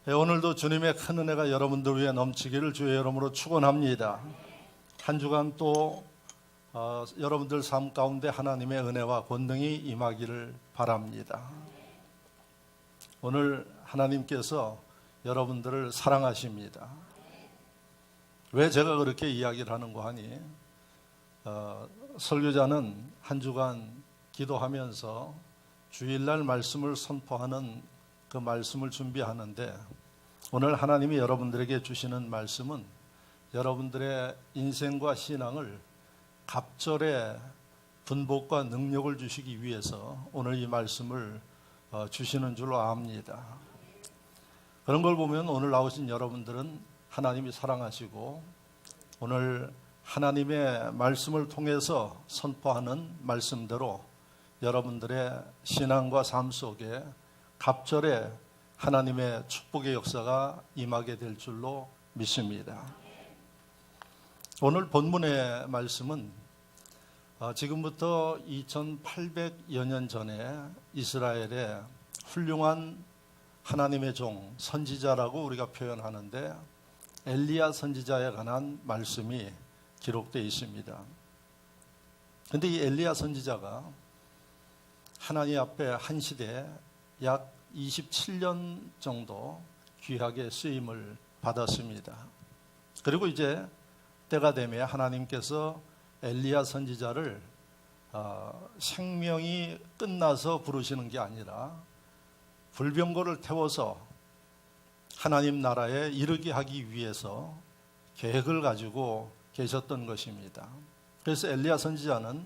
오늘도 주님의 큰 은혜가 여러분들 위해 넘치기를 주의 이름으로 축원합니다. 한 주간 또 여러분들 삶 가운데 하나님의 은혜와 권능이 임하기를 바랍니다. 오늘 하나님께서 여러분들을 사랑하십니다. 왜 제가 그렇게 이야기를 하는가 하니 설교자는 한 주간 기도하면서 주일날 말씀을 선포하는 그 말씀을 준비하는데 오늘 하나님이 여러분들에게 주시는 말씀은 여러분들의 인생과 신앙을 갑절의 분복과 능력을 주시기 위해서 오늘 이 말씀을 주시는 줄로 압니다. 그런 걸 보면 오늘 나오신 여러분들은 하나님이 사랑하시고 오늘 하나님의 말씀을 통해서 선포하는 말씀대로 여러분들의 신앙과 삶 속에 갑절에 하나님의 축복의 역사가 임하게 될 줄로 믿습니다. 오늘 본문의 말씀은 지금부터 2800여 년 전에 이스라엘의 훌륭한 하나님의 종, 선지자라고 우리가 표현하는데 엘리야 선지자에 관한 말씀이 기록되어 있습니다. 그런데 이 엘리야 선지자가 하나님 앞에 한 시대에 약 27년 정도 귀하게 쓰임을 받았습니다. 그리고 이제 때가 되면 하나님께서 엘리야 선지자를 생명이 끝나서 부르시는 게 아니라 불병거를 태워서 하나님 나라에 이르게 하기 위해서 계획을 가지고 계셨던 것입니다. 그래서 엘리야 선지자는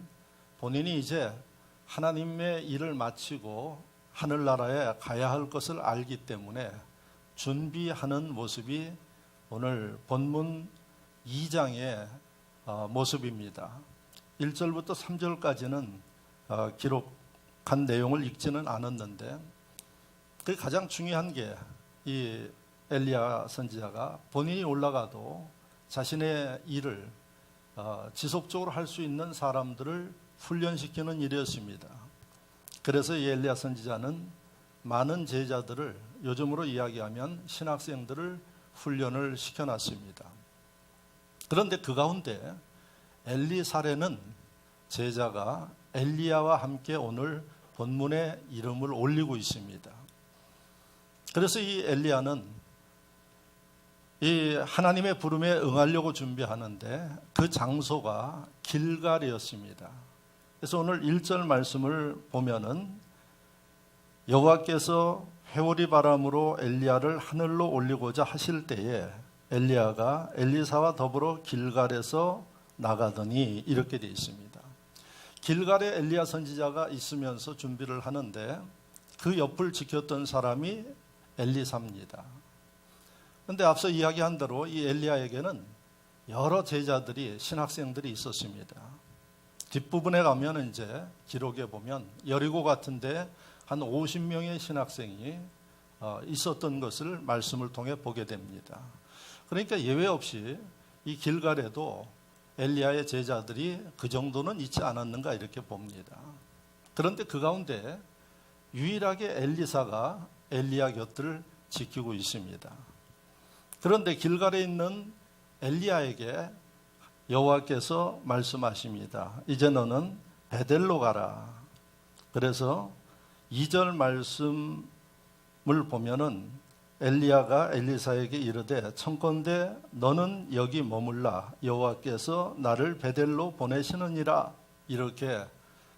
본인이 이제 하나님의 일을 마치고 하늘나라에 가야 할 것을 알기 때문에 준비하는 모습이 오늘 본문 2장의 모습입니다. 1절부터 3절까지는 기록한 내용을 읽지는 않았는데 그 가장 중요한 게 이 엘리야 선지자가 본인이 올라가도 자신의 일을 지속적으로 할 수 있는 사람들을 훈련시키는 일이었습니다. 그래서 이 엘리야 선지자는 많은 제자들을 요즘으로 이야기하면 신학생들을 훈련을 시켜놨습니다. 그런데 그 가운데 엘리사레는 제자가 엘리야와 함께 오늘 본문에 이름을 올리고 있습니다. 그래서 이 엘리야는 이 하나님의 부름에 응하려고 준비하는데 그 장소가 길갈이었습니다. 그래서 오늘 1절 말씀을 보면은 여호와께서 회오리 바람으로 엘리야를 하늘로 올리고자 하실 때에 엘리야가 엘리사와 더불어 길갈에서 나가더니 이렇게 되어 있습니다. 길갈에 엘리야 선지자가 있으면서 준비를 하는데 그 옆을 지켰던 사람이 엘리사입니다. 그런데 앞서 이야기한 대로 이 엘리야에게는 여러 제자들이 신학생들이 있었습니다. 뒷부분에 가면 이제 기록에 보면 여리고 같은데 한 50명의 신학생이 있었던 것을 말씀을 통해 보게 됩니다. 그러니까 예외 없이 이 길갈에도 엘리야의 제자들이 그 정도는 있지 않았는가 이렇게 봅니다. 그런데 그 가운데 유일하게 엘리사가 엘리야 곁을 지키고 있습니다. 그런데 길갈에 있는 엘리야에게 여호와께서 말씀하십니다. 이제 너는 베델로 가라. 그래서 2절 말씀을 보면은 엘리야가 엘리사에게 이르되 청컨대 너는 여기 머물라. 여호와께서 나를 베델로 보내시느니라. 이렇게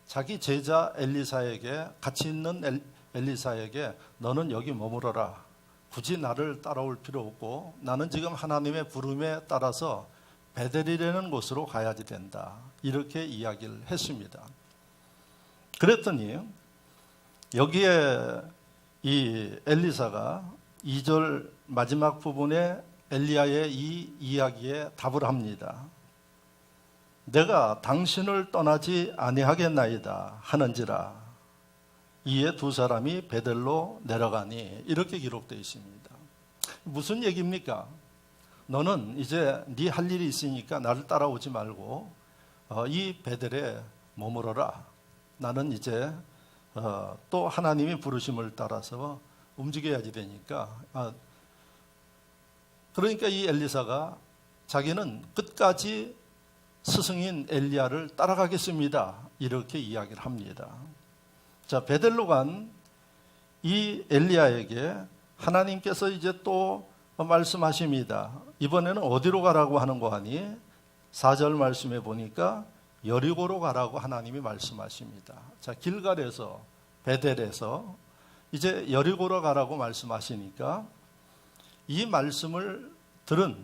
자기 제자 엘리사에게 같이 있는 엘리사에게 너는 여기 머무러라. 굳이 나를 따라올 필요 없고 나는 지금 하나님의 부름에 따라서 베델이라는 곳으로 가야지 된다. 이렇게 이야기를 했습니다. 그랬더니 여기에 이 엘리사가 2절 마지막 부분에 엘리야의 이 이야기에 답을 합니다. 내가 당신을 떠나지 아니하겠나이다 하는지라. 이에 두 사람이 베델로 내려가니 이렇게 기록되어 있습니다. 무슨 얘기입니까? 너는 이제 네 할 일이 있으니까 나를 따라오지 말고 이 베델에 머무러라. 나는 이제 또 하나님이 부르심을 따라서 움직여야지 되니까 그러니까 이 엘리사가 자기는 끝까지 스승인 엘리야를 따라가겠습니다. 이렇게 이야기를 합니다. 자, 베델로 간 이 엘리야에게 하나님께서 이제 또 말씀하십니다. 이번에는 어디로 가라고 하는 거 아니? 4절 말씀에 보니까 여리고로 가라고 하나님이 말씀하십니다. 자, 길갈에서 베델에서 이제 여리고로 가라고 말씀하시니까 이 말씀을 들은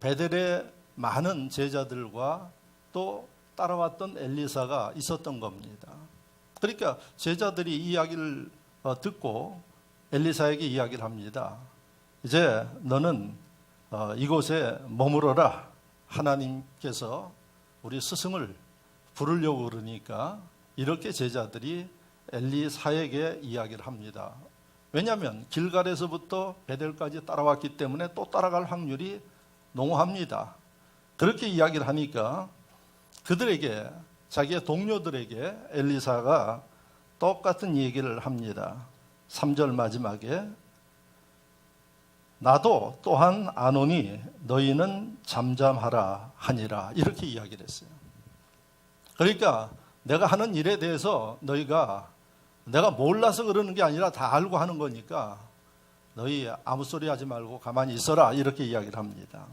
베델의 많은 제자들과 또 따라왔던 엘리사가 있었던 겁니다. 그러니까 제자들이 이 이야기를 듣고 엘리사에게 이야기를 합니다. 이제 너는 이곳에 머무러라. 하나님께서 우리 스승을 부르려고 그러니까 이렇게 제자들이 엘리사에게 이야기를 합니다. 왜냐하면 길갈에서부터 베델까지 따라왔기 때문에 또 따라갈 확률이 농후합니다. 그렇게 이야기를 하니까 그들에게, 자기의 동료들에게 엘리사가 똑같은 얘기를 합니다. 3절 마지막에 나도 또한 아노니 너희는 잠잠하라 하니라, 이렇게 이야기를 했어요. 그러니까 내가 하는 일에 대해서 너희가 내가 몰라서 그러는 게 아니라 다 알고 하는 거니까 너희 아무 소리 하지 말고 가만히 있어라, 이렇게 이야기를 합니다.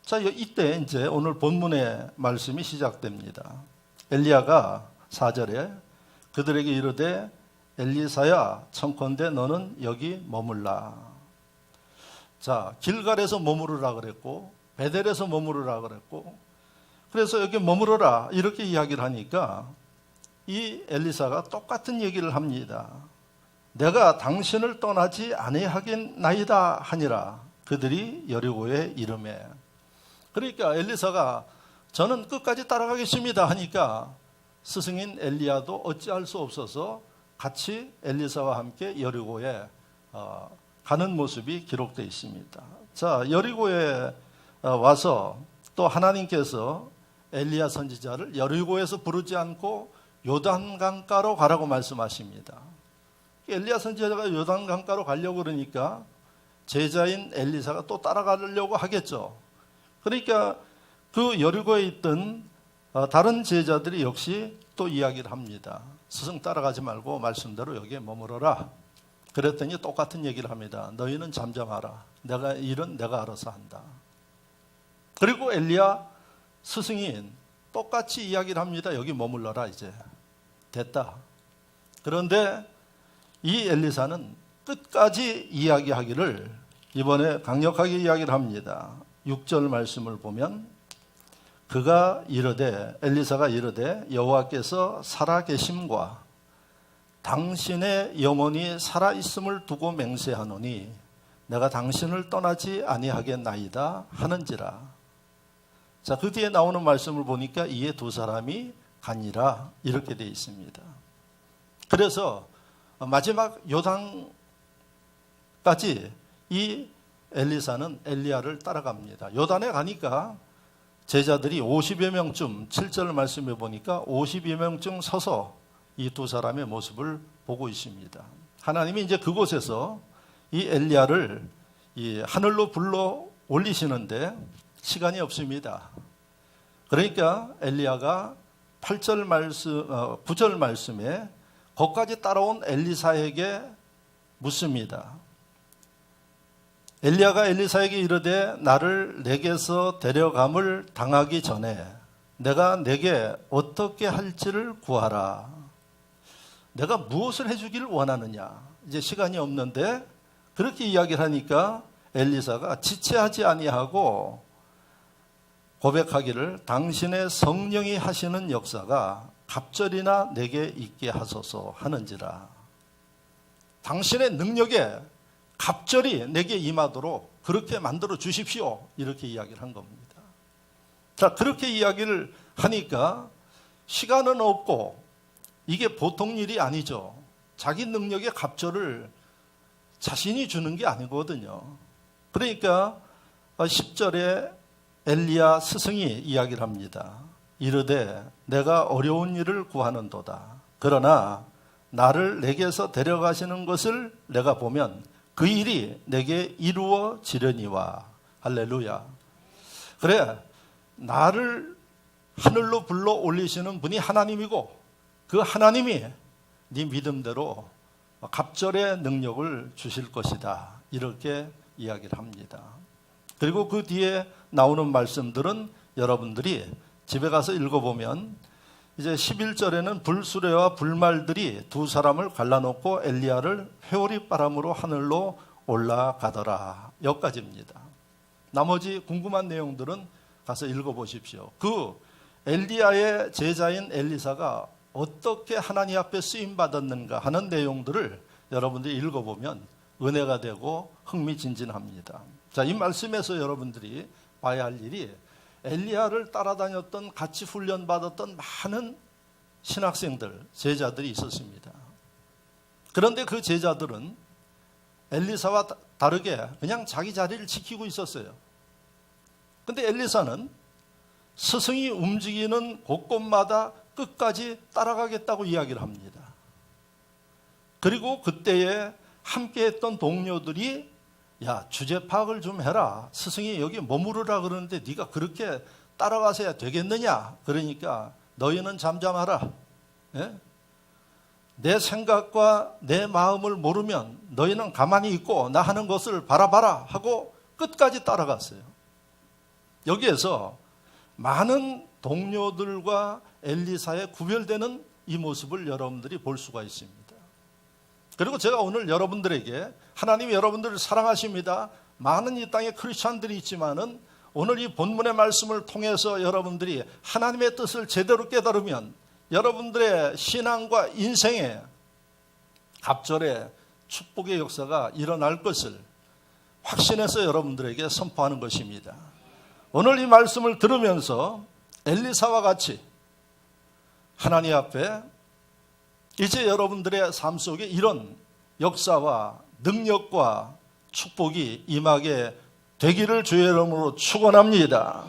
자, 이때 이제 오늘 본문의 말씀이 시작됩니다. 엘리야가 4절에 그들에게 이르되 엘리사야 청컨대 너는 여기 머물라. 자, 길갈에서 머무르라 그랬고 베델에서 머무르라 그랬고, 그래서 여기 머무르라 이렇게 이야기를 하니까 이 엘리사가 똑같은 얘기를 합니다. 내가 당신을 떠나지 아니하겠나이다 하니라. 그들이 여리고에 이르매. 그러니까 엘리사가 저는 끝까지 따라가겠습니다 하니까 스승인 엘리야도 어찌할 수 없어서 같이 엘리사와 함께 여리고에 가는 모습이 기록되어 있습니다. 자, 여리고에 와서 또 하나님께서 엘리야 선지자를 여리고에서 부르지 않고 요단강가로 가라고 말씀하십니다. 엘리야 선지자가 요단강가로 가려고 그러니까 제자인 엘리사가 또 따라가려고 하겠죠. 그러니까 그 여리고에 있던 다른 제자들이 역시 또 이야기를 합니다. 스승 따라가지 말고 말씀대로 여기에 머무러라. 그랬더니 똑같은 얘기를 합니다. 너희는 잠잠하라. 일은 내가 알아서 한다. 그리고 엘리야 스승인 똑같이 이야기를 합니다. 여기 머물러라. 이제 됐다. 그런데 이 엘리사는 끝까지 이야기하기를 이번에 강력하게 이야기를 합니다. 6절 말씀을 보면 그가 이르되, 엘리사가 이르되 여호와께서 살아계심과 당신의 영혼이 살아있음을 두고 맹세하노니 내가 당신을 떠나지 아니하겠나이다 하는지라. 자, 그 뒤에 나오는 말씀을 보니까 이에 두 사람이 가니라, 이렇게 되어 있습니다. 그래서 마지막 요단까지 이 엘리사는 엘리야를 따라갑니다. 요단에 가니까 제자들이 50여 명쯤, 7절 말씀해 보니까 50여 명쯤 서서 이 두 사람의 모습을 보고 있습니다. 하나님이 이제 그곳에서 이 엘리야를 이 하늘로 불러 올리시는데 시간이 없습니다. 그러니까 엘리야가 8절 말씀, 9절 말씀에 거기까지 따라온 엘리사에게 묻습니다. 엘리야가 엘리사에게 이르되 나를 내게서 데려감을 당하기 전에 내가 내게 어떻게 할지를 구하라. 내가 무엇을 해주기를 원하느냐. 이제 시간이 없는데 그렇게 이야기를 하니까 엘리사가 지체하지 아니하고 고백하기를 당신의 성령이 하시는 역사가 갑절이나 내게 있게 하소서 하는지라. 당신의 능력에 갑절이 내게 임하도록 그렇게 만들어 주십시오. 이렇게 이야기를 한 겁니다. 자, 그렇게 이야기를 하니까 시간은 없고 이게 보통 일이 아니죠. 자기 능력의 갑절을 자신이 주는 게 아니거든요. 그러니까 10절에 엘리야 스승이 이야기를 합니다. 이르되 내가 어려운 일을 구하는도다. 그러나 나를 내게서 데려가시는 것을 내가 보면 그 일이 내게 이루어지려니와. 할렐루야. 그래, 나를 하늘로 불러 올리시는 분이 하나님이고 그 하나님이 네 믿음대로 갑절의 능력을 주실 것이다. 이렇게 이야기를 합니다. 그리고 그 뒤에 나오는 말씀들은 여러분들이 집에 가서 읽어보면 이제 11절에는 불수레와 불말들이 두 사람을 갈라놓고 엘리야를 회오리 바람으로 하늘로 올라가더라. 여기까지입니다. 나머지 궁금한 내용들은 가서 읽어보십시오. 그 엘리야의 제자인 엘리사가 어떻게 하나님 앞에 쓰임받았는가 하는 내용들을 여러분들이 읽어보면 은혜가 되고 흥미진진합니다. 자, 이 말씀에서 여러분들이 봐야 할 일이 엘리야를 따라다녔던 같이 훈련받았던 많은 신학생들, 제자들이 있었습니다. 그런데 그 제자들은 엘리사와 다르게 그냥 자기 자리를 지키고 있었어요. 근데 엘리사는 스승이 움직이는 곳곳마다 끝까지 따라가겠다고 이야기를 합니다. 그리고 그때에 함께했던 동료들이 야, 주제 파악을 좀 해라. 스승이 여기 머무르라 그러는데 네가 그렇게 따라가서야 되겠느냐. 그러니까 너희는 잠잠하라. 예? 내 생각과 내 마음을 모르면 너희는 가만히 있고 나 하는 것을 바라봐라 하고 끝까지 따라갔어요. 여기에서 많은 동료들과 엘리사의 구별되는 이 모습을 여러분들이 볼 수가 있습니다. 그리고 제가 오늘 여러분들에게 하나님이 여러분들을 사랑하십니다. 많은 이 땅에 크리스찬들이 있지만은 오늘 이 본문의 말씀을 통해서 여러분들이 하나님의 뜻을 제대로 깨달으면 여러분들의 신앙과 인생에 갑절의 축복의 역사가 일어날 것을 확신해서 여러분들에게 선포하는 것입니다. 오늘 이 말씀을 들으면서 엘리사와 같이 하나님 앞에 이제 여러분들의 삶 속에 이런 역사와 능력과 축복이 임하게 되기를 주의 이름으로 축원합니다.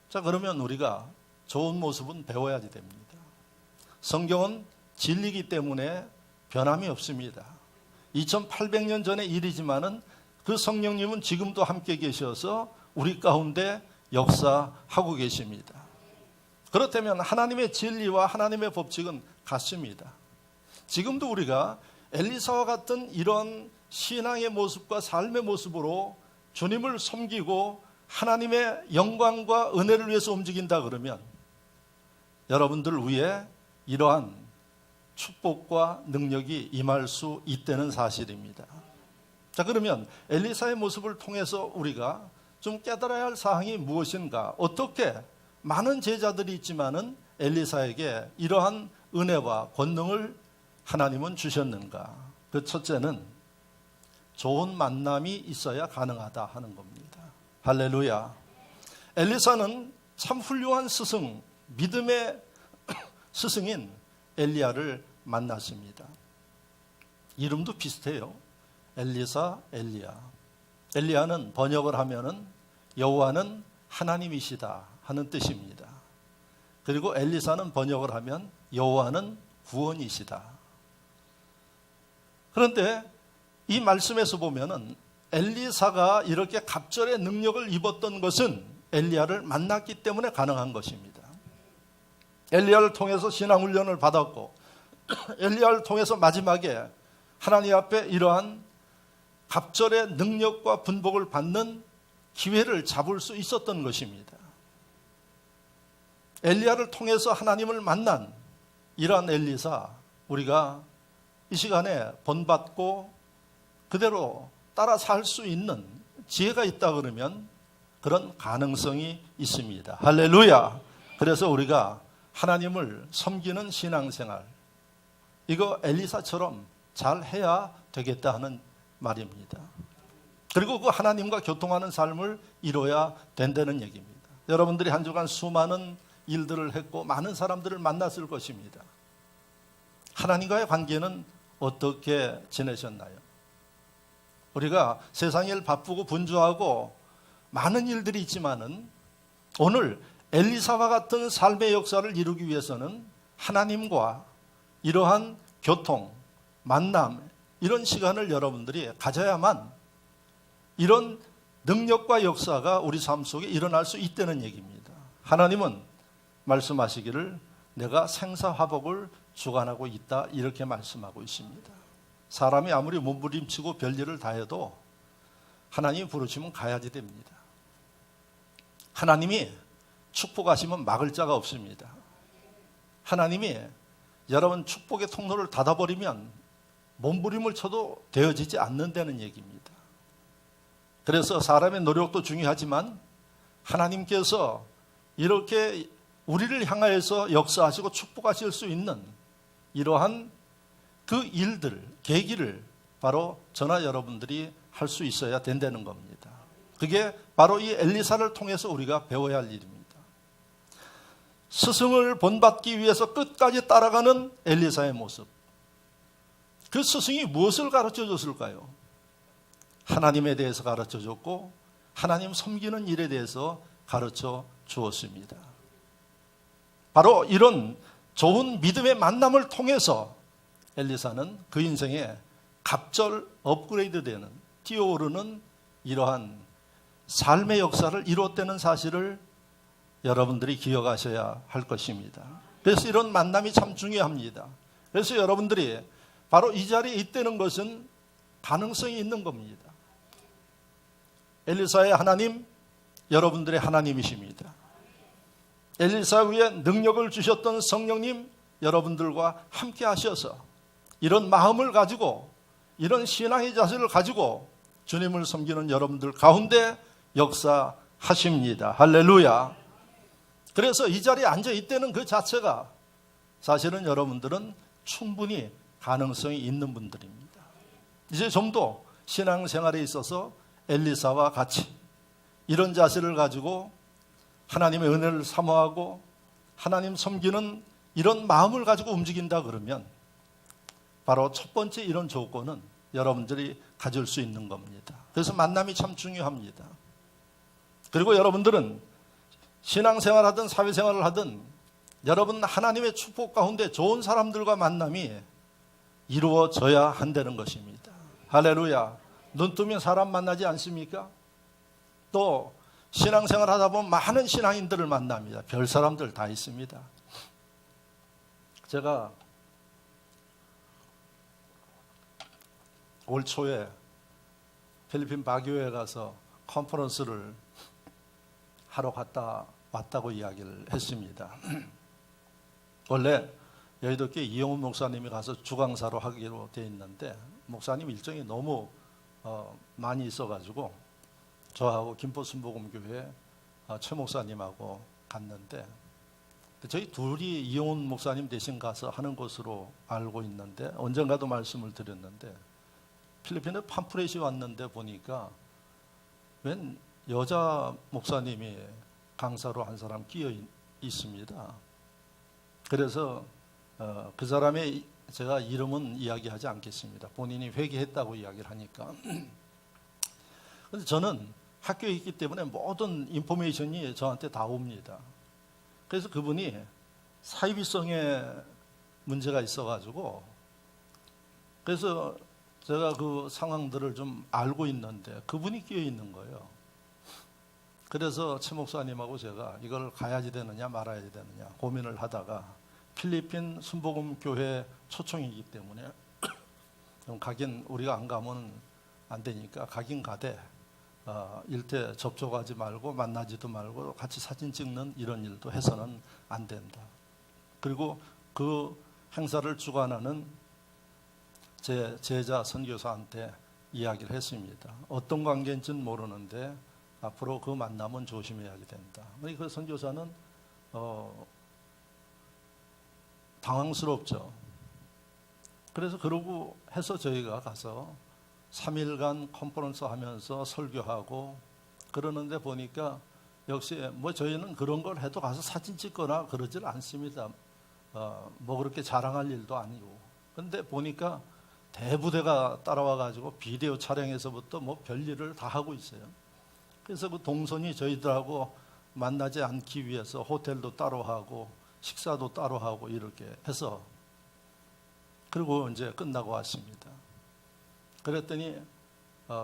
자, 그러면 우리가 좋은 모습은 배워야지 됩니다. 성경은 진리이기 때문에 변함이 없습니다. 2800년 전의 일이지만은 그 성령님은 지금도 함께 계셔서 우리 가운데 역사하고 계십니다. 그렇다면 하나님의 진리와 하나님의 법칙은 같습니다. 지금도 우리가 엘리사와 같은 이런 신앙의 모습과 삶의 모습으로 주님을 섬기고 하나님의 영광과 은혜를 위해서 움직인다 그러면 여러분들 위에 이러한 축복과 능력이 임할 수 있다는 사실입니다. 자, 그러면 엘리사의 모습을 통해서 우리가 좀 깨달아야 할 사항이 무엇인가? 어떻게 많은 제자들이 있지만은 엘리사에게 이러한 은혜와 권능을 하나님은 주셨는가? 그 첫째는 좋은 만남이 있어야 가능하다 하는 겁니다. 할렐루야. 엘리사는 참 훌륭한 스승, 믿음의 스승인 엘리야를 만났습니다. 이름도 비슷해요. 엘리사, 엘리야. 엘리야는 번역을 하면은 여호와는 하나님이시다 하는 뜻입니다. 그리고 엘리사는 번역을 하면 여호와는 구원이시다. 그런데 이 말씀에서 보면은 엘리사가 이렇게 갑절의 능력을 입었던 것은 엘리야를 만났기 때문에 가능한 것입니다. 엘리야를 통해서 신앙훈련을 받았고 엘리야를 통해서 마지막에 하나님 앞에 이러한 갑절의 능력과 분복을 받는 기회를 잡을 수 있었던 것입니다. 엘리야를 통해서 하나님을 만난 이러한 엘리사, 우리가 이 시간에 본받고 그대로 따라 살 수 있는 지혜가 있다 그러면 그런 가능성이 있습니다. 할렐루야. 그래서 우리가 하나님을 섬기는 신앙생활, 이거 엘리사처럼 잘 해야 되겠다 하는 말입니다. 그리고 그 하나님과 교통하는 삶을 이뤄야 된다는 얘기입니다. 여러분들이 한 주간 수많은 일들을 했고 많은 사람들을 만났을 것입니다. 하나님과의 관계는 어떻게 지내셨나요? 우리가 세상의 일 바쁘고 분주하고 많은 일들이 있지만은 오늘 엘리사와 같은 삶의 역사를 이루기 위해서는 하나님과 이러한 교통, 만남, 이런 시간을 여러분들이 가져야만 이런 능력과 역사가 우리 삶 속에 일어날 수 있다는 얘기입니다. 하나님은 말씀하시기를 내가 생사화복을 주관하고 있다 이렇게 말씀하고 있습니다. 사람이 아무리 몸부림치고 별일을 다 해도 하나님이 부르시면 가야지 됩니다. 하나님이 축복하시면 막을 자가 없습니다. 하나님이 여러분 축복의 통로를 닫아버리면 몸부림을 쳐도 되어지지 않는다는 얘기입니다. 그래서 사람의 노력도 중요하지만 하나님께서 이렇게 우리를 향하여서 역사하시고 축복하실 수 있는 이러한 그 일들, 계기를 바로 저나 여러분들이 할 수 있어야 된다는 겁니다. 그게 바로 이 엘리사를 통해서 우리가 배워야 할 일입니다. 스승을 본받기 위해서 끝까지 따라가는 엘리사의 모습. 그 스승이 무엇을 가르쳐 줬을까요? 하나님에 대해서 가르쳐 줬고 하나님 섬기는 일에 대해서 가르쳐 주었습니다. 바로 이런 좋은 믿음의 만남을 통해서 엘리사는 그 인생에 갑절 업그레이드 되는 뛰어오르는 이러한 삶의 역사를 이뤘다는 사실을 여러분들이 기억하셔야 할 것입니다. 그래서 이런 만남이 참 중요합니다. 그래서 여러분들이 바로 이 자리에 있다는 것은 가능성이 있는 겁니다. 엘리사의 하나님, 여러분들의 하나님이십니다. 엘리사 위에 능력을 주셨던 성령님, 여러분들과 함께 하셔서 이런 마음을 가지고 이런 신앙의 자세를 가지고 주님을 섬기는 여러분들 가운데 역사하십니다. 할렐루야. 그래서 이 자리에 앉아 있다는 그 자체가 사실은 여러분들은 충분히 가능성이 있는 분들입니다. 이제 좀 더 신앙생활에 있어서 엘리사와 같이 이런 자세를 가지고 하나님의 은혜를 사모하고 하나님 섬기는 이런 마음을 가지고 움직인다 그러면 바로 첫 번째 이런 조건은 여러분들이 가질 수 있는 겁니다. 그래서 만남이 참 중요합니다. 그리고 여러분들은 신앙생활하든 사회생활을 하든 여러분 하나님의 축복 가운데 좋은 사람들과 만남이 이루어져야 한다는 것입니다. 할렐루야. 눈 뜨면 사람 만나지 않습니까? 또 신앙생활 하다 보면 많은 신앙인들을 만납니다. 별 사람들 다 있습니다. 제가 올 초에 필리핀 바교에 가서 컨퍼런스를 하러 갔다 왔다고 이야기를 했습니다. 원래 여의도교회 이영훈 목사님이 가서 주강사로 하기로 돼 있는데 목사님 일정이 너무 많이 있어가지고 저하고 김포순복음교회 최 목사님하고 갔는데 저희 둘이 이영훈 목사님 대신 가서 하는 것으로 알고 있는데 언젠가도 말씀을 드렸는데 필리핀에 팜프렛이 왔는데 보니까 웬 여자 목사님이 강사로 한 사람 끼어 있습니다. 그래서 그 사람의 제가 이름은 이야기하지 않겠습니다. 본인이 회개했다고 이야기를 하니까. 그런데 저는 학교에 있기 때문에 모든 인포메이션이 저한테 다 옵니다. 그래서 그분이 사이비성에 문제가 있어가지고 그래서 제가 그 상황들을 좀 알고 있는데 그분이 끼어 있는 거예요. 그래서 최 목사님하고 제가 이걸 가야지 되느냐 말아야 되느냐 고민을 하다가 필리핀 순복음교회 초청이기 때문에 가긴 우리가 안 가면 안 되니까 가긴 가되 일대 접촉하지 말고 만나지도 말고 같이 사진 찍는 이런 일도 해서는 안 된다. 그리고 그 행사를 주관하는 제 제자 선교사한테 이야기를 했습니다. 어떤 관계인지는 모르는데 앞으로 그 만남은 조심해야 된다. 그 선교사는 당황스럽죠. 그래서 그러고 해서 저희가 가서 3일간 컨퍼런스 하면서 설교하고 그러는데 보니까 역시 뭐 저희는 그런 걸 해도 가서 사진 찍거나 그러질 않습니다. 뭐 그렇게 자랑할 일도 아니고. 근데 보니까 대부대가 따라와 가지고 비디오 촬영에서부터 뭐 별일을 다 하고 있어요. 그래서 그 동선이 저희들하고 만나지 않기 위해서 호텔도 따로 하고 식사도 따로 하고 이렇게 해서 그리고 이제 끝나고 왔습니다. 그랬더니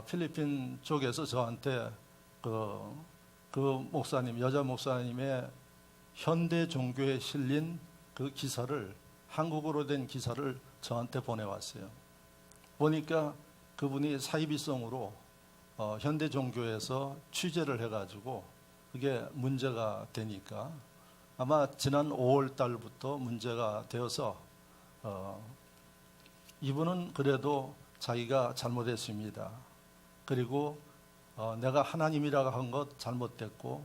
필리핀 쪽에서 저한테 그 목사님, 여자 목사님의 현대 종교에 실린 그 기사를, 한국어로 된 기사를 저한테 보내왔어요. 보니까 그분이 사이비성으로 현대 종교에서 취재를 해가지고 그게 문제가 되니까 아마 지난 5월 달부터 문제가 되어서 이분은 그래도 자기가 잘못했습니다. 그리고 내가 하나님이라고 한 것 잘못됐고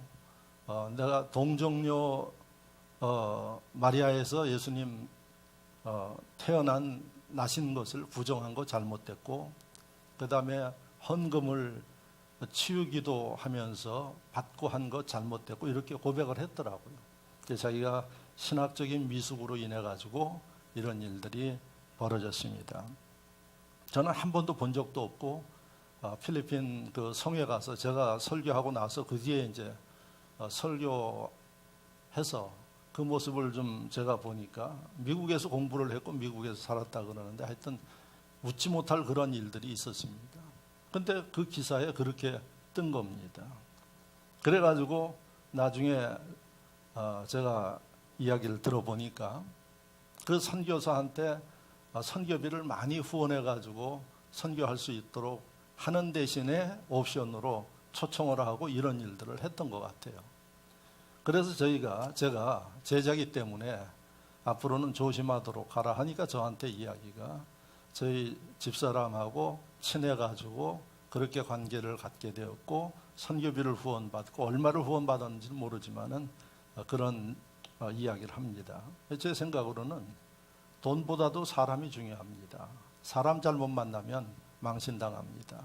내가 동정녀 마리아에서 예수님 나신 것을 부정한 거 잘못됐고, 그 다음에 헌금을 치유기도 하면서 받고 한 거 잘못됐고, 이렇게 고백을 했더라고요. 자기가 신학적인 미숙으로 인해 가지고 이런 일들이 벌어졌습니다. 저는 한 번도 본 적도 없고 필리핀 그 성에 가서 제가 설교하고 나서 그 뒤에 이제 설교해서 그 모습을 좀 제가 보니까 미국에서 공부를 했고 미국에서 살았다 그러는데 하여튼 웃지 못할 그런 일들이 있었습니다. 근데 그 기사에 그렇게 뜬 겁니다. 그래가지고 나중에 제가 이야기를 들어보니까 그 선교사한테 선교비를 많이 후원해가지고 선교할 수 있도록 하는 대신에 옵션으로 초청을 하고 이런 일들을 했던 것 같아요. 그래서 제가 제자기 때문에 앞으로는 조심하도록 하라 하니까 저한테 이야기가 저희 집사람하고 친해가지고 그렇게 관계를 갖게 되었고 선교비를 후원받고 얼마를 후원받았는지는 모르지만은 그런 이야기를 합니다. 제 생각으로는 돈보다도 사람이 중요합니다. 사람 잘못 만나면 망신당합니다.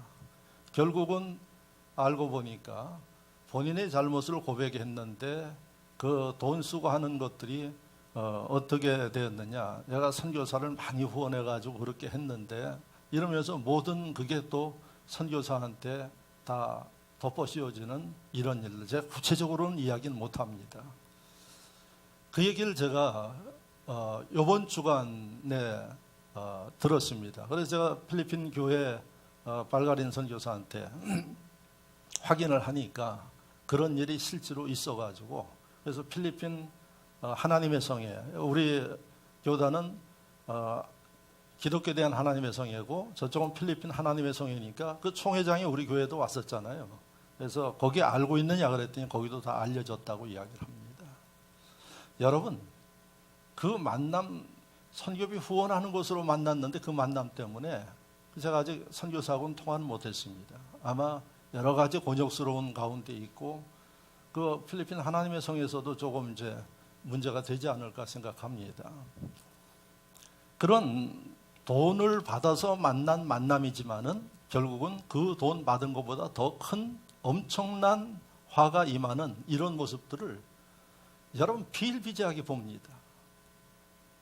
결국은 알고 보니까 본인의 잘못을 고백했는데 그 돈 쓰고 하는 것들이 어떻게 되었느냐. 내가 선교사를 많이 후원해가지고 그렇게 했는데 이러면서 모든 그게 또 선교사한테 다 덮어 씌워지는 이런 일들. 제가 구체적으로는 이야기는 못합니다. 그 얘기를 제가 이번 주간에 들었습니다. 그래서 제가 필리핀 교회 발가린 선교사한테 확인을 하니까 그런 일이 실제로 있어가지고 그래서 필리핀 하나님의 성회, 우리 교단은 기독교에 대한 하나님의 성회고 저쪽은 필리핀 하나님의 성회니까 그 총회장이 우리 교회도 왔었잖아요. 그래서 거기 알고 있느냐 그랬더니 거기도 다 알려졌다고 이야기를 합니다. 여러분, 그 만남 선교비 후원하는 곳으로 만났는데 그 만남 때문에 제가 아직 선교사하고는 통화는 못했습니다. 아마 여러 가지 곤욕스러운 가운데 있고 그 필리핀 하나님의 성에서도 조금 이제 문제가 되지 않을까 생각합니다. 그런 돈을 받아서 만난 만남이지만은 결국은 그 돈 받은 것보다 더 큰 엄청난 화가 임하는 이런 모습들을 여러분 비일비재하게 봅니다.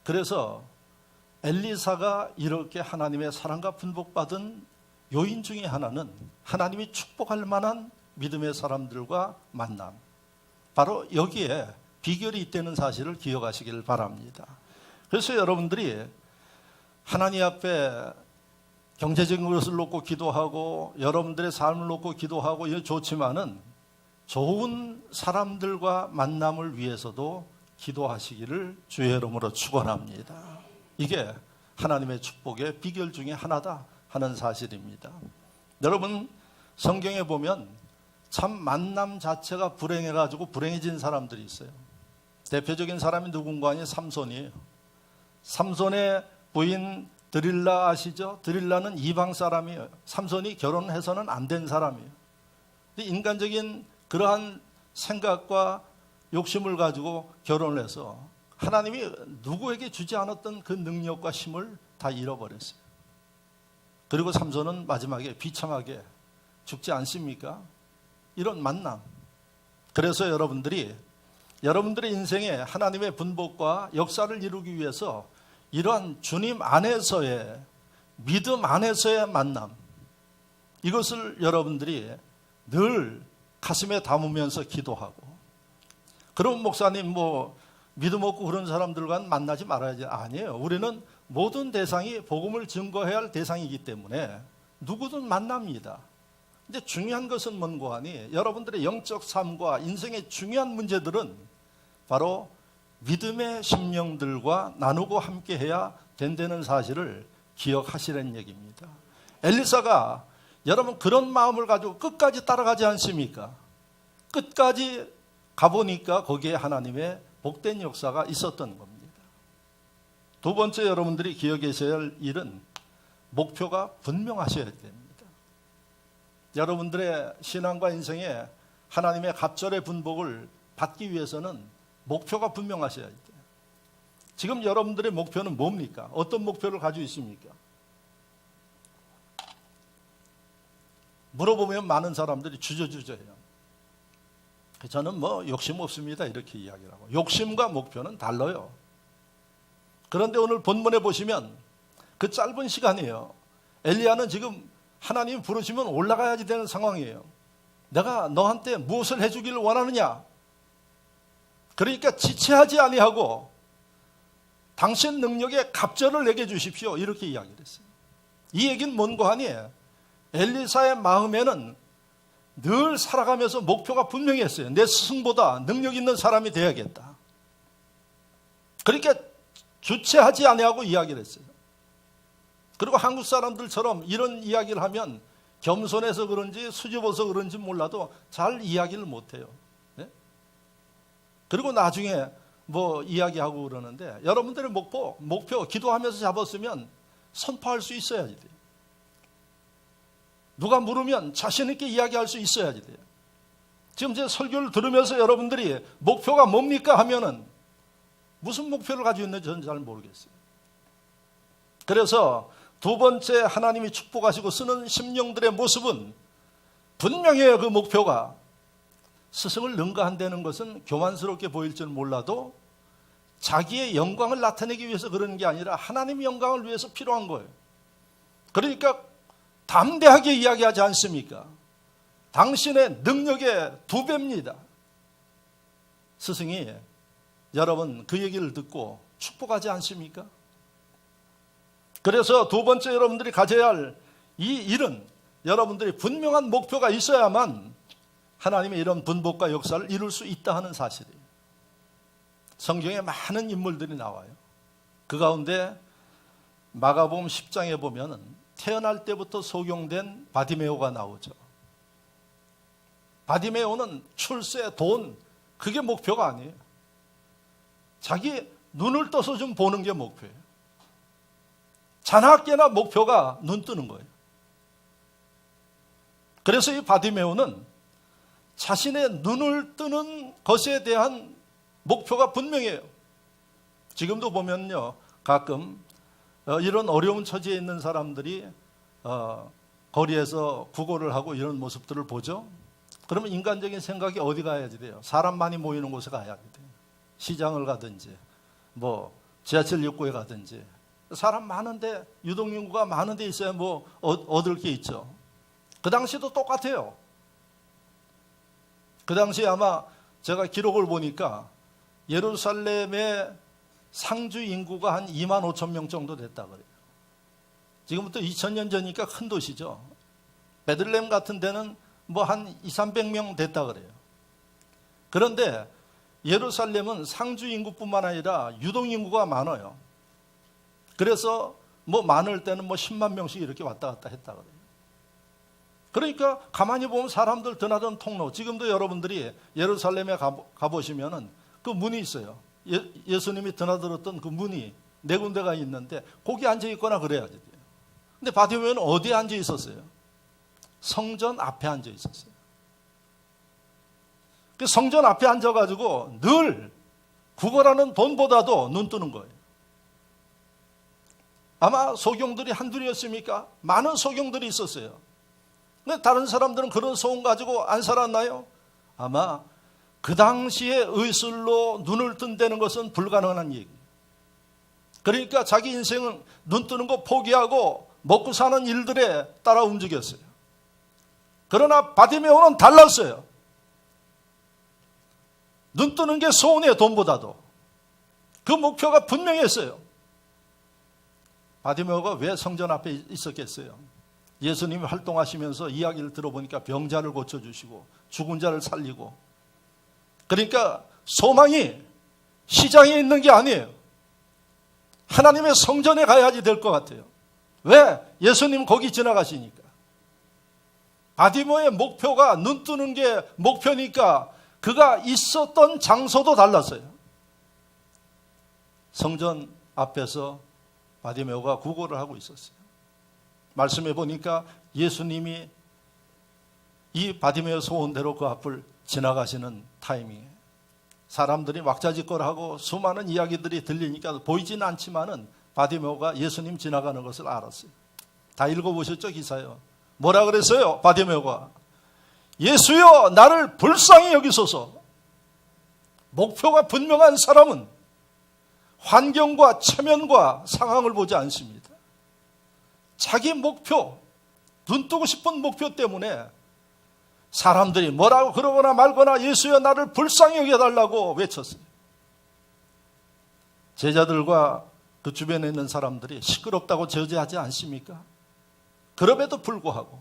그래서 엘리사가 이렇게 하나님의 사랑과 분복받은 요인 중에 하나는 하나님이 축복할 만한 믿음의 사람들과 만남. 바로 여기에 비결이 있다는 사실을 기억하시길 바랍니다. 그래서 여러분들이 하나님 앞에 경제적인 것을 놓고 기도하고 여러분들의 삶을 놓고 기도하고 이거 좋지만은 좋은 사람들과 만남을 위해서도 기도하시기를 주의 이름으로 축원합니다. 이게 하나님의 축복의 비결 중에 하나다 하는 사실입니다. 여러분 성경에 보면 참 만남 자체가 불행해가지고 불행해진 사람들이 있어요. 대표적인 사람이 누군가 아니 삼손이에요. 삼손의 부인 드릴라 아시죠? 드릴라는 이방 사람이에요. 삼손이 결혼해서는 안 된 사람이에요. 인간적인 그러한 생각과 욕심을 가지고 결혼을 해서 하나님이 누구에게 주지 않았던 그 능력과 힘을 다 잃어버렸어요. 그리고 삼손은 마지막에 비참하게 죽지 않습니까? 이런 만남. 그래서 여러분들의 인생에 하나님의 분복과 역사를 이루기 위해서 이러한 주님 안에서의 믿음 안에서의 만남, 이것을 여러분들이 늘 가슴에 담으면서 기도하고, 그럼 목사님 믿음 없고 그런 사람들과는 만나지 말아야지. 아니에요. 우리는 모든 대상이 복음을 증거해야 할 대상이기 때문에 누구든 만납니다. 근데 중요한 것은 뭔고 하니 여러분들의 영적 삶과 인생의 중요한 문제들은 바로 믿음의 심령들과 나누고 함께해야 된다는 사실을 기억하시라는 얘기입니다. 엘리사가 여러분 그런 마음을 가지고 끝까지 따라가지 않습니까? 끝까지 가보니까 거기에 하나님의 복된 역사가 있었던 겁니다. 두 번째 여러분들이 기억하셔야 할 일은 목표가 분명하셔야 됩니다. 여러분들의 신앙과 인생에 하나님의 갑절의 분복을 받기 위해서는 목표가 분명하셔야 돼요. 지금 여러분들의 목표는 뭡니까? 어떤 목표를 가지고 있습니까? 물어보면 많은 사람들이 주저주저해요. 저는 뭐 욕심 없습니다 이렇게 이야기를 하고, 욕심과 목표는 달라요. 그런데 오늘 본문에 보시면 그 짧은 시간이에요. 엘리야는 지금 하나님 부르시면 올라가야지 되는 상황이에요. 내가 너한테 무엇을 해주기를 원하느냐? 그러니까 지체하지 아니하고 당신 능력에 갑절을 내게 주십시오 이렇게 이야기를 했어요. 이 얘기는 뭔고 하니 엘리사의 마음에는 늘 살아가면서 목표가 분명했어요. 내 스승보다 능력 있는 사람이 돼야겠다. 그러니까 주체하지 아니하고 이야기를 했어요. 그리고 한국 사람들처럼 이런 이야기를 하면 겸손해서 그런지 수줍어서 그런지 몰라도 잘 이야기를 못해요. 네? 그리고 나중에 뭐 이야기하고 그러는데 여러분들의 목표 기도하면서 잡았으면 선포할 수 있어야지 돼요. 누가 물으면 자신 있게 이야기할 수 있어야지 돼요. 지금 제 설교를 들으면서 여러분들이 목표가 뭡니까 하면은 무슨 목표를 가지고 있는지 저는 잘 모르겠어요. 그래서 두 번째 하나님이 축복하시고 쓰는 심령들의 모습은 분명해요. 그 목표가 스승을 능가한다는 것은 교만스럽게 보일지는 몰라도 자기의 영광을 나타내기 위해서 그러는 게 아니라 하나님의 영광을 위해서 필요한 거예요. 그러니까 담대하게 이야기하지 않습니까? 당신의 능력의 2배입니다. 스승이 여러분 그 얘기를 듣고 축복하지 않습니까? 그래서 두 번째 여러분들이 가져야 할 이 일은 여러분들이 분명한 목표가 있어야만 하나님의 이런 분복과 역사를 이룰 수 있다 하는 사실이에요. 성경에 많은 인물들이 나와요. 그 가운데 마가복음 10장에 보면은 태어날 때부터 소경된 바디메오가 나오죠. 바디메오는 출세, 돈, 그게 목표가 아니에요. 자기 눈을 떠서 좀 보는 게 목표예요. 자나깨나 목표가 눈 뜨는 거예요. 그래서 이 바디메오는 자신의 눈을 뜨는 것에 대한 목표가 분명해요. 지금도 보면요, 가끔 이런 어려운 처지에 있는 사람들이 거리에서 구걸을 하고 이런 모습들을 보죠. 그러면 인간적인 생각이 어디 가야지 돼요? 사람 많이 모이는 곳에 가야 돼요. 시장을 가든지 뭐 지하철 입구에 가든지. 사람 많은데, 유동인구가 많은 데 있어야 뭐 얻을 게 있죠. 그 당시도 똑같아요. 그 당시에 아마 제가 기록을 보니까 예루살렘의 상주 인구가 한 2만 5천 명 정도 됐다 그래요. 지금부터 2000년 전이니까 큰 도시죠. 베들레헴 같은 데는 뭐 한 200~300명 됐다 그래요. 그런데 예루살렘은 상주 인구뿐만 아니라 유동 인구가 많아요. 그래서 뭐 많을 때는 뭐 10만 명씩 이렇게 왔다 갔다 했다 그래요. 그러니까 가만히 보면 사람들 드나드는 통로, 지금도 여러분들이 예루살렘에 가보시면은 그 문이 있어요. 예수님이 드나들었던 그 문이 네 군데가 있는데 거기 앉아 있거나 그래야지 돼요. 근데 바디메오는 어디에 앉아 있었어요? 성전 앞에 앉아 있었어요. 그 성전 앞에 앉아가지고 늘 구걸하는 돈보다도 눈 뜨는 거예요. 아마 소경들이 한둘이었습니까? 많은 소경들이 있었어요. 근데 다른 사람들은 그런 소원 가지고 안 살았나요? 아마 그 당시에 의술로 눈을 뜬다는 것은 불가능한 얘기. 그러니까 자기 인생은 눈 뜨는 거 포기하고 먹고 사는 일들에 따라 움직였어요. 그러나 바디메오는 달랐어요. 눈 뜨는 게 소원이에요, 돈보다도. 그 목표가 분명했어요. 바디메오가 왜 성전 앞에 있었겠어요? 예수님이 활동하시면서 이야기를 들어보니까 병자를 고쳐주시고 죽은 자를 살리고, 그러니까 소망이 시장에 있는 게 아니에요. 하나님의 성전에 가야지 될 것 같아요. 왜? 예수님 거기 지나가시니까. 바디모의 목표가 눈 뜨는 게 목표니까 그가 있었던 장소도 달랐어요. 성전 앞에서 바디메오가 구걸을 하고 있었어요. 말씀해 보니까 예수님이 이 바디메오 소원대로 그 앞을 지나가시는 타이밍에 사람들이 왁자지껄하고 수많은 이야기들이 들리니까 보이지는 않지만은 바디메오가 예수님 지나가는 것을 알았어요. 다 읽어보셨죠, 기사요? 뭐라 그랬어요? 바디메오가 예수여 나를 불쌍히 여기소서. 목표가 분명한 사람은 환경과 체면과 상황을 보지 않습니다. 자기 목표, 눈뜨고 싶은 목표 때문에 사람들이 뭐라고 그러거나 말거나 예수여 나를 불쌍히 여겨달라고 외쳤어요. 제자들과 그 주변에 있는 사람들이 시끄럽다고 저지하지 않습니까? 그럼에도 불구하고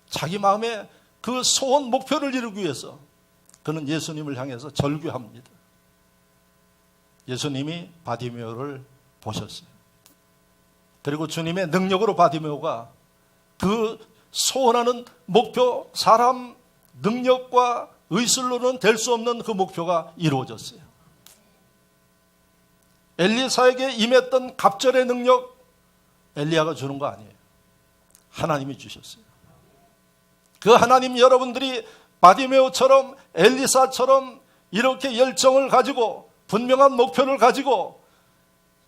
자기 마음에 그 소원 목표를 이루기 위해서 그는 예수님을 향해서 절규합니다. 예수님이 바디메오를 보셨어요. 그리고 주님의 능력으로 바디메오가 그 소원하는 목표, 사람 능력과 의술로는 될 수 없는 그 목표가 이루어졌어요. 엘리사에게 임했던 갑절의 능력, 엘리야가 주는 거 아니에요. 하나님이 주셨어요. 그 하나님, 여러분들이 바디메오처럼 엘리사처럼 이렇게 열정을 가지고 분명한 목표를 가지고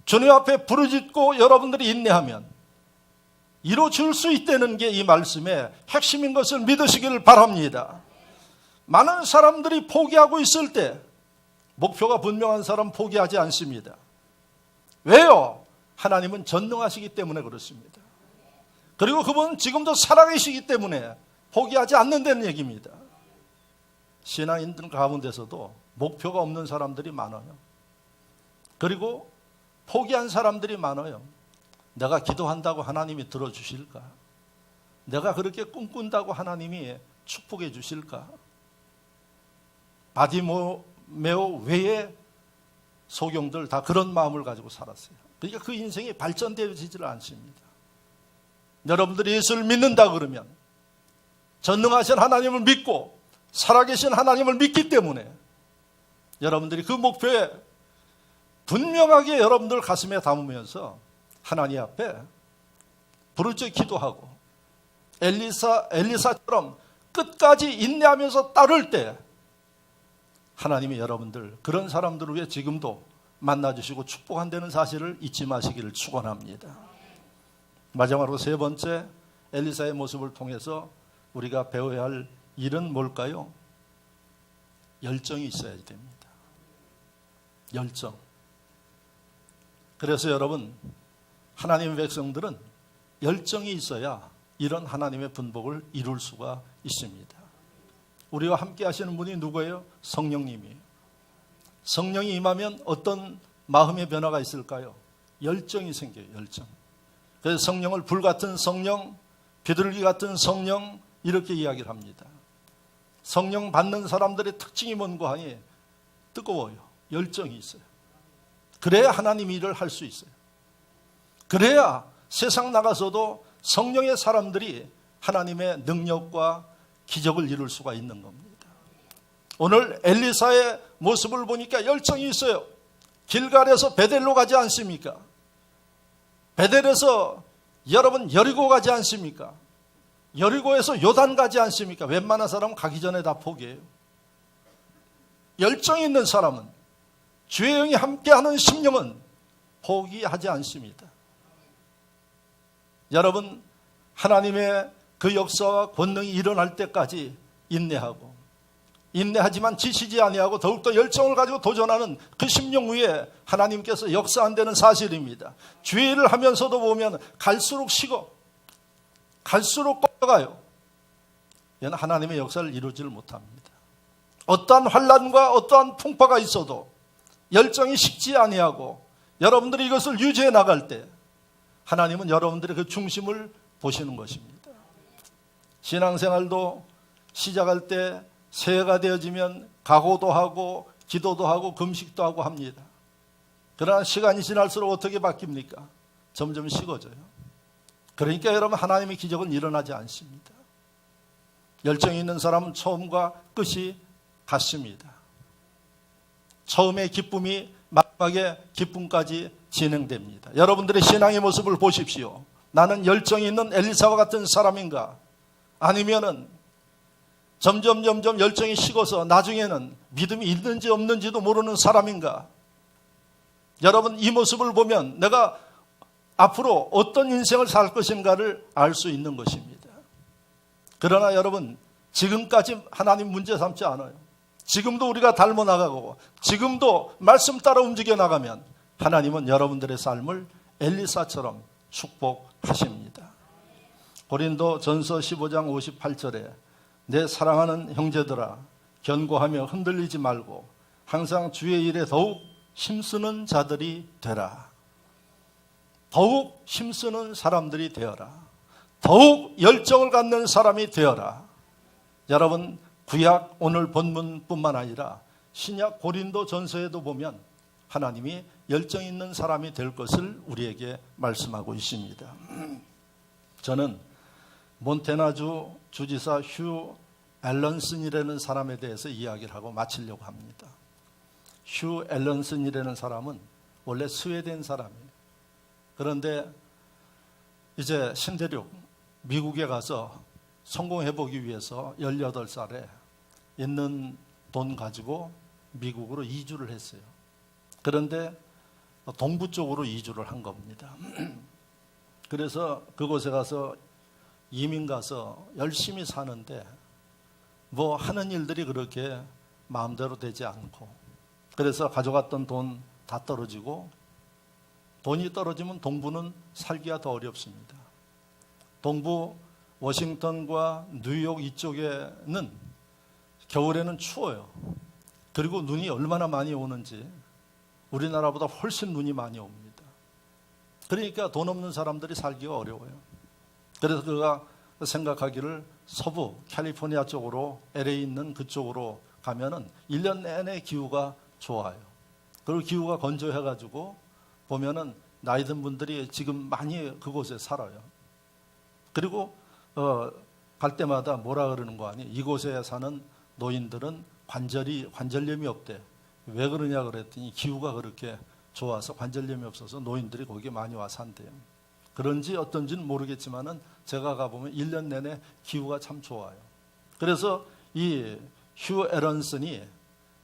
주님 앞에 부르짖고 여러분들이 인내하면 이루어질 수 있다는 게 이 말씀의 핵심인 것을 믿으시기를 바랍니다. 많은 사람들이 포기하고 있을 때 목표가 분명한 사람 포기하지 않습니다. 왜요? 하나님은 전능하시기 때문에 그렇습니다. 그리고 그분은 지금도 살아계시기 때문에 포기하지 않는다는 얘기입니다. 신앙인들 가운데서도 목표가 없는 사람들이 많아요. 그리고 포기한 사람들이 많아요. 내가 기도한다고 하나님이 들어주실까? 내가 그렇게 꿈꾼다고 하나님이 축복해 주실까? 바디메오 외에 소경들 다 그런 마음을 가지고 살았어요. 그러니까 그 인생이 발전되지를 않습니다. 여러분들이 예수를 믿는다 그러면 전능하신 하나님을 믿고 살아계신 하나님을 믿기 때문에 여러분들이 그 목표에 분명하게 여러분들 가슴에 담으면서 하나님 앞에 부르짖어 기도하고 엘리사처럼 끝까지 인내하면서 따를 때 하나님이 여러분들 그런 사람들을 위해 지금도 만나주시고 축복한다는 사실을 잊지 마시기를 축원합니다. 마지막으로 세 번째, 엘리사의 모습을 통해서 우리가 배워야 할 일은 뭘까요? 열정이 있어야 됩니다. 열정. 그래서 여러분, 하나님의 백성들은 열정이 있어야 이런 하나님의 분복을 이룰 수가 있습니다. 우리와 함께 하시는 분이 누구예요? 성령님이에요. 성령이 임하면 어떤 마음의 변화가 있을까요? 열정이 생겨요. 열정. 그래서 성령을 불같은 성령, 비둘기 같은 성령 이렇게 이야기를 합니다. 성령 받는 사람들의 특징이 뭔가 하니 뜨거워요. 열정이 있어요. 그래야 하나님 일을 할 수 있어요. 그래야 세상 나가서도 성령의 사람들이 하나님의 능력과 기적을 이룰 수가 있는 겁니다. 오늘 엘리사의 모습을 보니까 열정이 있어요. 길갈에서 베델로 가지 않습니까? 베델에서 여러분 여리고 가지 않습니까? 여리고에서 요단 가지 않습니까? 웬만한 사람은 가기 전에 다 포기해요. 열정이 있는 사람은, 주의 영이 함께하는 심령은 포기하지 않습니다. 여러분, 하나님의 그 역사와 권능이 일어날 때까지 인내하고, 인내하지만 지치지 아니하고 더욱더 열정을 가지고 도전하는 그 심령 위에 하나님께서 역사한다는 사실입니다. 주의 일을 하면서도 보면 갈수록 식어, 갈수록 꺼져가요. 얘는 하나님의 역사를 이루지를 못합니다. 어떠한 환난과 어떠한 풍파가 있어도 열정이 식지 아니하고 여러분들이 이것을 유지해 나갈 때 하나님은 여러분들의 그 중심을 보시는 것입니다. 신앙생활도 시작할 때 새해가 되어지면 각오도 하고 기도도 하고 금식도 하고 합니다. 그러나 시간이 지날수록 어떻게 바뀝니까? 점점 식어져요. 그러니까 여러분, 하나님의 기적은 일어나지 않습니다. 열정이 있는 사람은 처음과 끝이 같습니다. 처음의 기쁨이 마지막에 기쁨까지 진행됩니다. 여러분들의 신앙의 모습을 보십시오. 나는 열정이 있는 엘리사와 같은 사람인가? 아니면은 점점 열정이 식어서 나중에는 믿음이 있는지 없는지도 모르는 사람인가? 여러분, 이 모습을 보면 내가 앞으로 어떤 인생을 살 것인가를 알 수 있는 것입니다. 그러나 여러분, 지금까지 하나님 문제 삼지 않아요. 지금도 우리가 닮아 나가고 지금도 말씀 따라 움직여 나가면 하나님은 여러분들의 삶을 엘리사처럼 축복하십니다. 고린도 전서 15장 58절에 내 사랑하는 형제들아, 견고하며 흔들리지 말고 항상 주의 일에 더욱 힘쓰는 자들이 되라. 더욱 힘쓰는 사람들이 되어라. 더욱 열정을 갖는 사람이 되어라. 여러분, 구약 오늘 본문뿐만 아니라 신약 고린도 전서에도 보면 하나님이 열정 있는 사람이 될 것을 우리에게 말씀하고 있습니다. 저는 몬태나주 주지사 휴 앨런슨이라는 사람에 대해서 이야기를 하고 마치려고 합니다. 휴 앨런슨이라는 사람은 원래 스웨덴 사람이에요. 그런데 이제 신대륙 미국에 가서 성공해보기 위해서 18살에 있는 돈 가지고 미국으로 이주를 했어요. 그런데 동부 쪽으로 이주를 한 겁니다. 그래서 그곳에 가서 이민 가서 열심히 사는데 뭐 하는 일들이 그렇게 마음대로 되지 않고, 그래서 가져갔던 돈 다 떨어지고, 돈이 떨어지면 동부는 살기가 더 어렵습니다. 동부 워싱턴과 뉴욕 이쪽에는 겨울에는 추워요. 그리고 눈이 얼마나 많이 오는지 우리나라보다 훨씬 눈이 많이 옵니다. 그러니까 돈 없는 사람들이 살기가 어려워요. 그래서 그가 생각하기를 서부 캘리포니아 쪽으로 LA 있는 그쪽으로 가면은 1년 내내 기후가 좋아요. 그리고 기후가 건조해가지고 보면은 나이 든 분들이 지금 많이 그곳에 살아요. 그리고 갈 때마다 뭐라 그러는 거 아니? 이곳에 사는 노인들은 관절염이 없대. 왜 그러냐 그랬더니 기후가 그렇게 좋아서 관절염이 없어서 노인들이 거기에 많이 와 산대요. 그런지 어떤지는 모르겠지만은 제가 가보면 1년 내내 기후가 참 좋아요. 그래서 이 휴 에런슨이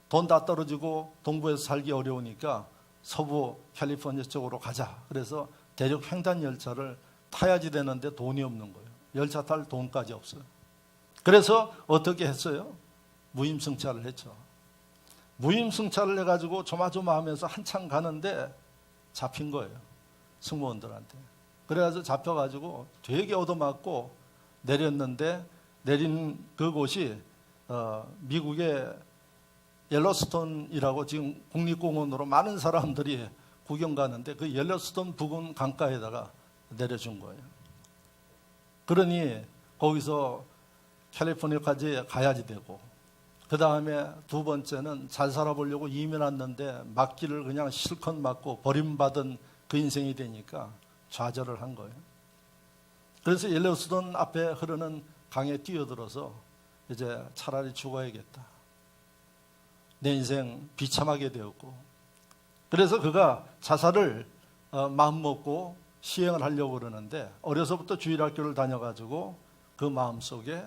돈 다 떨어지고 동부에서 살기 어려우니까 서부 캘리포니아 쪽으로 가자. 그래서 대륙 횡단 열차를 타야지 되는데 돈이 없는 거예요. 열차 탈 돈까지 없어요. 그래서 어떻게 했어요? 무임승차를 했죠. 무임승차를 해가지고 조마조마하면서 한참 가는데 잡힌 거예요. 승무원들한테. 그래가지고 잡혀가지고 되게 얻어맞고 내렸는데, 내린 그곳이 미국의 옐로스톤이라고 지금 국립공원으로 많은 사람들이 구경 가는데 그 옐로스톤 부근 강가에다가 내려준 거예요. 그러니 거기서 캘리포니아까지 가야지 되고, 그 다음에 두 번째는 잘 살아보려고 이민 왔는데 맞기를 그냥 실컷 맞고 버림받은 그 인생이 되니까 좌절을 한 거예요. 그래서 옐로스톤 앞에 흐르는 강에 뛰어들어서 이제 차라리 죽어야겠다. 내 인생 비참하게 되었고, 그래서 그가 자살을 마음먹고 시행을 하려고 그러는데 어려서부터 주일학교를 다녀가지고 그 마음속에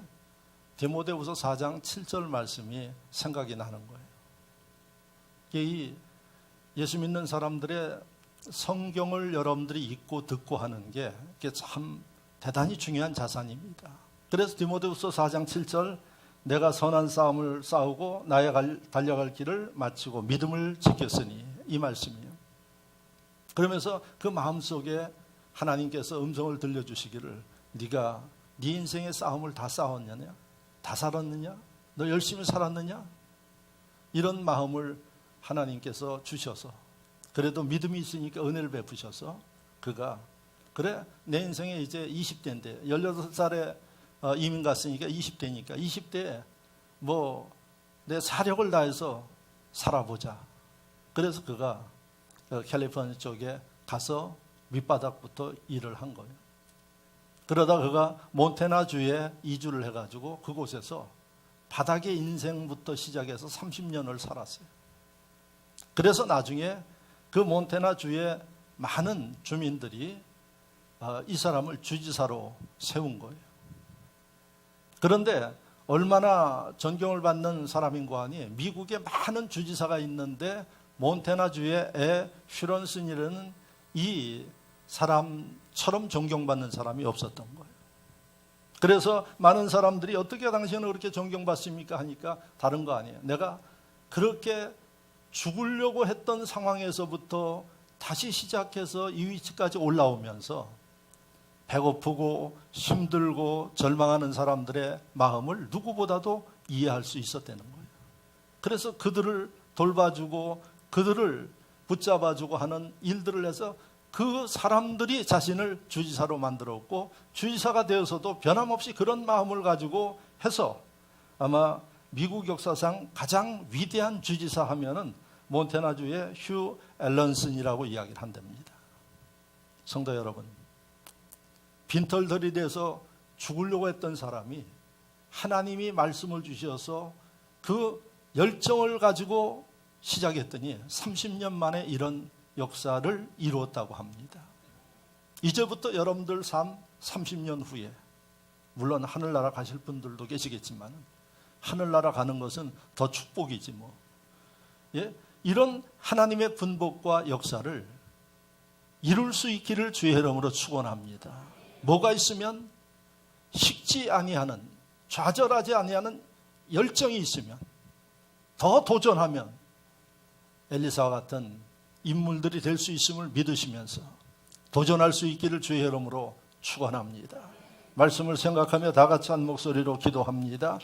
디모데후서 4장 7절 말씀이 생각이 나는 거예요. 이 예수 믿는 사람들의 성경을 여러분들이 읽고 듣고 하는 게 참 대단히 중요한 자산입니다. 그래서 디모데후서 4장 7절 내가 선한 싸움을 싸우고 나의 달려갈 길을 마치고 믿음을 지켰으니, 이 말씀이에요. 그러면서 그 마음속에 하나님께서 음성을 들려주시기를 네가 네 인생의 싸움을 다 싸웠느냐? 다 살았느냐? 너 열심히 살았느냐? 이런 마음을 하나님께서 주셔서, 그래도 믿음이 있으니까 은혜를 베푸셔서 그가 그래 내 인생에 이제 20대인데 18살에 이민 갔으니까 20대니까 20대에 뭐 내 사력을 다해서 살아보자. 그래서 그가 캘리포니아 쪽에 가서 밑바닥부터 일을 한 거예요. 그러다 그가 몬태나주에 이주를 해가지고 그곳에서 바닥의 인생부터 시작해서 30년을 살았어요. 그래서 나중에 그 몬태나주의 많은 주민들이 이 사람을 주지사로 세운 거예요. 그런데 얼마나 존경을 받는 사람인고 하니 미국에 많은 주지사가 있는데 몬태나주의 에 슈런슨이라는 이 사람처럼 존경받는 사람이 없었던 거예요. 그래서 많은 사람들이 어떻게 당신은 그렇게 존경받습니까 하니까 다른 거 아니에요. 내가 그렇게 죽으려고 했던 상황에서부터 다시 시작해서 이 위치까지 올라오면서 배고프고 힘들고 절망하는 사람들의 마음을 누구보다도 이해할 수 있었다는 거예요. 그래서 그들을 돌봐주고 그들을 붙잡아주고 하는 일들을 해서 그 사람들이 자신을 주지사로 만들었고 주지사가 되어서도 변함없이 그런 마음을 가지고 해서 아마 미국 역사상 가장 위대한 주지사 하면은 몬태나주의 휴 앨런슨이라고 이야기를 한답니다. 성도 여러분, 빈털털이 돼서 죽으려고 했던 사람이 하나님이 말씀을 주셔서 그 열정을 가지고 시작했더니 30년 만에 이런 역사를 이루었다고 합니다. 이제부터 여러분들 삶 30년 후에 물론 하늘나라 가실 분들도 계시겠지만 하늘나라 가는 것은 더 축복이지 뭐. 예? 이런 하나님의 분복과 역사를 이룰 수 있기를 주의 이름으로 축원합니다. 뭐가 있으면 식지 아니하는, 좌절하지 아니하는 열정이 있으면, 더 도전하면 엘리사와 같은 인물들이 될 수 있음을 믿으시면서 도전할 수 있기를 주의 이름으로 축원합니다. 말씀을 생각하며 다 같이 한 목소리로 기도합니다.